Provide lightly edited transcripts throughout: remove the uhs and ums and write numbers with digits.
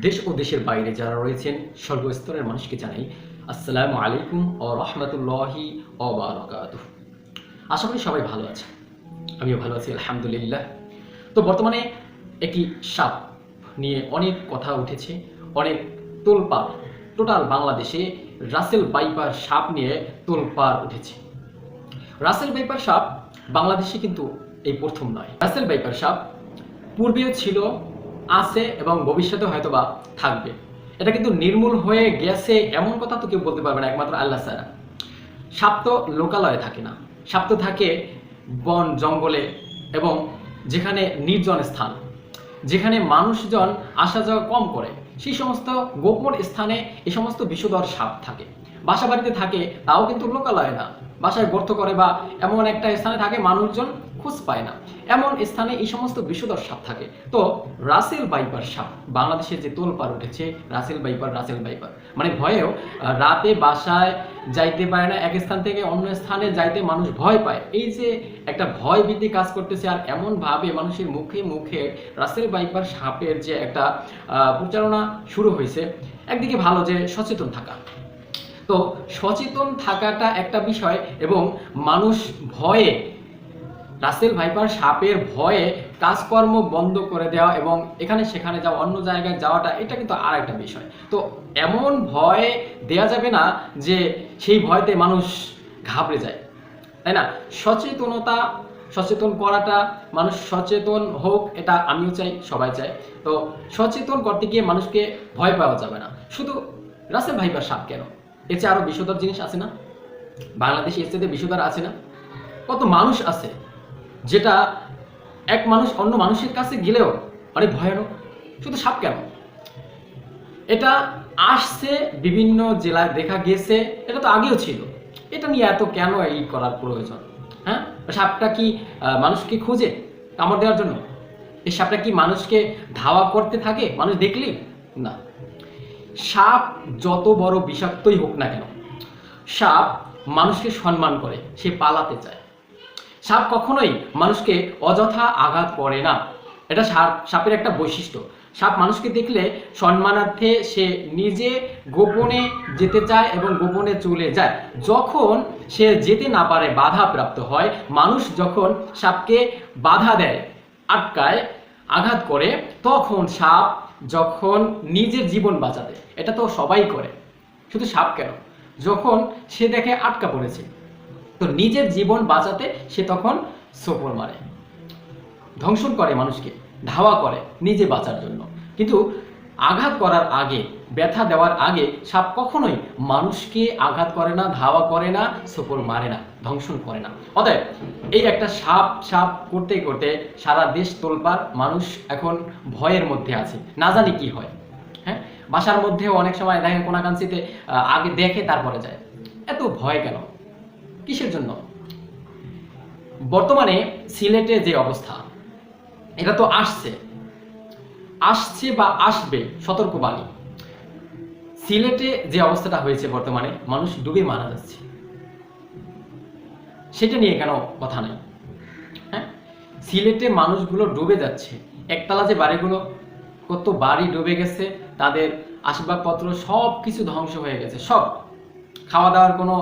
দেশ ও দেশের বাইরে যারা রয়েছেন সর্বস্তরের মানুষকে জানাই আসসালামু আলাইকুম ও রহমতুল্লাহি ও বারাকাতুহু। আশা করি সবাই ভালো আছে, আমিও ভালো আছি আলহামদুলিল্লাহ। তো বর্তমানে একটি সাপ নিয়ে অনেক কথা উঠেছে, অনেক তোলপাড়। টোটাল বাংলাদেশে রাসেল ভাইপার সাপ নিয়ে তোলপাড় উঠেছে। রাসেল ভাইপার সাপ বাংলাদেশে কিন্তু এই প্রথম নয়। রাসেল ভাইপার সাপ পূর্বেও ছিল, আছে এবং ভবিষ্যতে হয়তোবা থাকবে। এটা কিন্তু নির্মূল হয়ে গেছে এমন কথা তো কেউ বলতে পারবে না, একমাত্র আল্লাহ ছাড়া। সাপ তো লোকালয়ে থাকে না, সাপ তো থাকে বন জঙ্গলে এবং যেখানে নির্জন স্থান, যেখানে মানুষজন আসা যাওয়া কম করে, সেই সমস্ত গোপন স্থানে এই সমস্ত বিষধর সাপ থাকে। বাসা বাড়িতে থাকে তাও কিন্তু লোকালয় না, বাসায় গর্ত করে বা এমন একটা স্থানে থাকে মানুষজন খোঁজ পায় না, এমন স্থানে এই সমস্ত বিষধর সাপ থাকে। তো রাসেল ভাইপার সাপ বাংলাদেশের যে তোলপাড় উঠেছে, রাসেল ভাইপার মানে ভয়েও রাতে বাসায় যাইতে পারে না, এক স্থান থেকে অন্য স্থানে যাইতে মানুষ ভয় পায়। এই যে একটা ভয় ভীতি কাজ করতেছে, আর এমনভাবে মানুষের মুখে মুখে রাসেল ভাইপার সাপের যে একটা প্রচারণা শুরু হয়েছে। একদিকে ভালো যে সচেতন থাকা, তো সচেতন থাকাটা একটা বিষয়, এবং মানুষ ভয়ে রাসেল ভাইপার সাপের ভয়ে কাজকর্ম বন্ধ করে দেওয়া এবং এখানে সেখানে যাওয়া, অন্য জায়গায় যাওয়াটা, এটা কিন্তু আর একটা বিষয়। তো এমন ভয় দেয়া যাবে না যে সেই ভয়তে মানুষ ঘাবড়ে যায়, তাই না? সচেতন করাটা, মানুষ সচেতন হোক, এটা আমিও চাই, সবাই চায়। তো সচেতন করতে গিয়ে মানুষকে ভয় পাওয়া যাবে না। শুধু রাসেল ভাইপার সাপ কেন, এর চেয়ে আরো বিষধর জিনিস আছে না? বাংলাদেশে এর চেয়ে বিষধর আছে না? কত মানুষ আছে যেটা এক মানুষ অন্য মানুষের কাছে গেলেও অনেক ভয়ানক। শুধু সাপ কেন, এটা আসছে বিভিন্ন জেলায় দেখা গেছে, এটা তো আগেও ছিল। এটা নিয়ে এত কেন এই করার প্রয়োজন? হ্যাঁ, সাপটা কি মানুষকে খুঁজে কামড় দেওয়ার জন্য? এই সাপটা কি মানুষকে ধাওয়া করতে থাকে মানুষ দেখলেই? না। সাপ যত বড় বিষাক্তই হোক না কেন, সাপ মানুষকে সম্মান করে, সে পালাতে চায়। সাপ কখনোই মানুষকে অযথা আঘাত করে না, এটা সাপের একটা বৈশিষ্ট্য। সাপ মানুষকে দেখলে সম্মানার্থে সে নিজে গোপনে যেতে চায় এবং গোপনে চলে যায়। যখন সে যেতে না পারে, বাধা প্রাপ্ত হয়, মানুষ যখন সাপকে বাধা দেয়, আটকায়, আঘাত করে, তখন সাপ যখন নিজের জীবন বাঁচাতে, এটা তো সবাই করে, শুধু সাপ কেন, যখন সে দেখে আটকা পড়েছে, তো নিজের জীবন বাঁচাতে সে তখন সোপর মারে, ধ্বংসন করে, মানুষকে ধাওয়া করে নিজে বাঁচার জন্য। কিন্তু আঘাত করার আগে, ব্যথা দেওয়ার আগে সাপ কখনোই মানুষকে আঘাত করে না, ধাওয়া করে না, সোপর মারে না, ধ্বংসন করে না। অতএব এই একটা সাপ করতে করতে সারা দেশ তোলপাড়, মানুষ এখন ভয়ের মধ্যে আছে, না জানি কি হয়। হ্যাঁ, বাসার মধ্যেও অনেক সময় দেখেন কোনাকাঞ্চিতে আগে দেখে তারপরে যায়। এত ভয় কেন, কিসের জন্য? বর্তমানে সিলেটে যে অবস্থা, এটা তো আসছে বা আসবে, সতর্কবাণী। সিলেটে যে অবস্থাটা হয়েছে বর্তমানে, মানুষ ডুবে মারা যাচ্ছে, সেটা নিয়ে কেন কথা নাই? হ্যাঁ, সিলেটে মানুষগুলো ডুবে যাচ্ছে, একতলা যে বাড়িগুলো, কত বাড়ি ডুবে গেছে, তাদের আসবাবপত্র সব কিছু ধ্বংস হয়ে গেছে, সব। খাওয়া দাওয়ার কোনো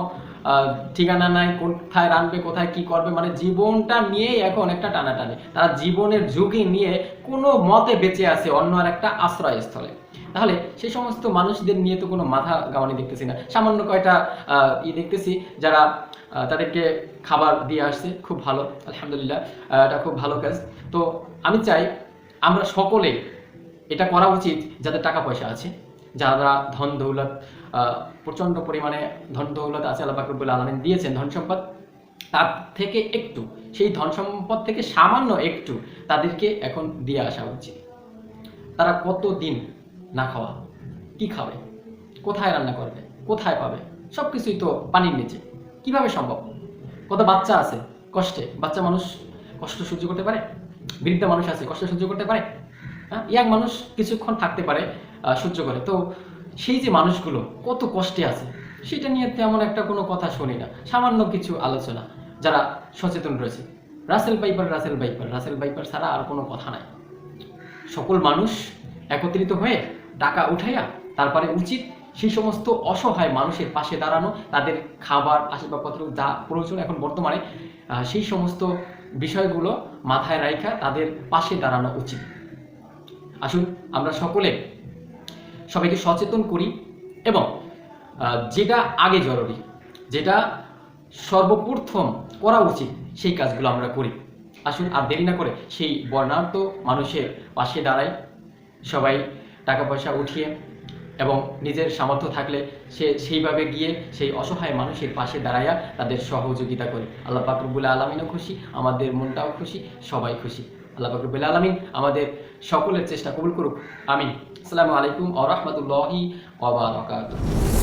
ঠিকানা নাই, কোথায় রাখবে, কোথায় কি করবে, মানে জীবনটা নিয়েই এখন একটা টানাটানি। তারা জীবনের ঝুঁকি নিয়ে কোনো মতে বেঁচে আছে অন্য আর একটা আশ্রয়স্থলে। তাহলে সেই সমস্ত মানুষদের নিয়ে তো কোনো মাথা গামানি দেখতেছি না। সামান্য কয়টা দেখতেছি যারা তাদেরকে খাবার দিয়ে আসছে, খুব ভালো, আলহামদুলিল্লাহ, এটা খুব ভালো কাজ। তো আমি চাই আমরা সকলে এটা করা উচিত, যাদের টাকা পয়সা আছে, যারা ধন দৌলত, প্রচণ্ড পরিমাণে ধন দৌলত আছে, আল্লাহ পাক রব্বুল আলামিন দিয়েছেন ধন সম্পদ, তার থেকে একটু, সেই ধন সম্পদ থেকে সামান্য একটু তাদেরকে এখন দিয়ে আসা উচিত। তারা কতদিন না খাওয়া, কি খাবে, কোথায় রান্না করবে, কোথায় পাবে? সব কিছুই তো পানির নিচে, কিভাবে সম্ভব? কত বাচ্চা আছে কষ্টে, বাচ্চা মানুষ কষ্ট সহ্য করতে পারে? বৃদ্ধ মানুষ আছে কষ্ট সহ্য করতে পারে? হ্যাঁ, ইয়াং মানুষ কিছুক্ষণ থাকতে পারে, সহ্য করে। তো সেই যে মানুষগুলো কত কষ্টে আছে, সেটা নিয়ে তেমন একটা কোনো কথা শুনি না, সামান্য কিছু আলোচনা। যারা সচেতন রয়েছে, রাসেল ভাইপার ছাড়া আর কোনো কথা নাই। সকল মানুষ একত্রিত হয়ে টাকা উঠাইয়া তারপরে উচিত সেই সমস্ত অসহায় মানুষের পাশে দাঁড়ানো, তাদের খাবার আসবাবপত্র যা প্রয়োজন এখন বর্তমানে সেই সমস্ত বিষয়গুলো মাথায় রাখা তাদের পাশে দাঁড়ানো উচিত। আসুন আমরা সকলে সবাইকে সচেতন করি এবং যেটা আগে জরুরি, যেটা সর্বপ্রথম করা উচিত সেই কাজগুলো আমরা করি। আসুন আর দেরি না করে সেই বর্ণাঢ্য মানুষের পাশে দাঁড়াই, সবাই টাকা পয়সা উঠিয়ে এবং নিজের সামর্থ্য থাকলে সেইভাবে গিয়ে সেই অসহায় মানুষের পাশে দাঁড়াইয়া তাদের সহযোগিতা করি। আল্লাহ পাক রব্বুল আলামিনও খুশি, আমাদের মনটাও খুশি, সবাই খুশি। আল্লাহ পাক রব্বুল আলামিন আমাদের সকলের চেষ্টা কবুল করুক, আমিন। আসসালামু আলাইকুম ওয়া রাহমাতুল্লাহি ওয়া বারাকাতুহু।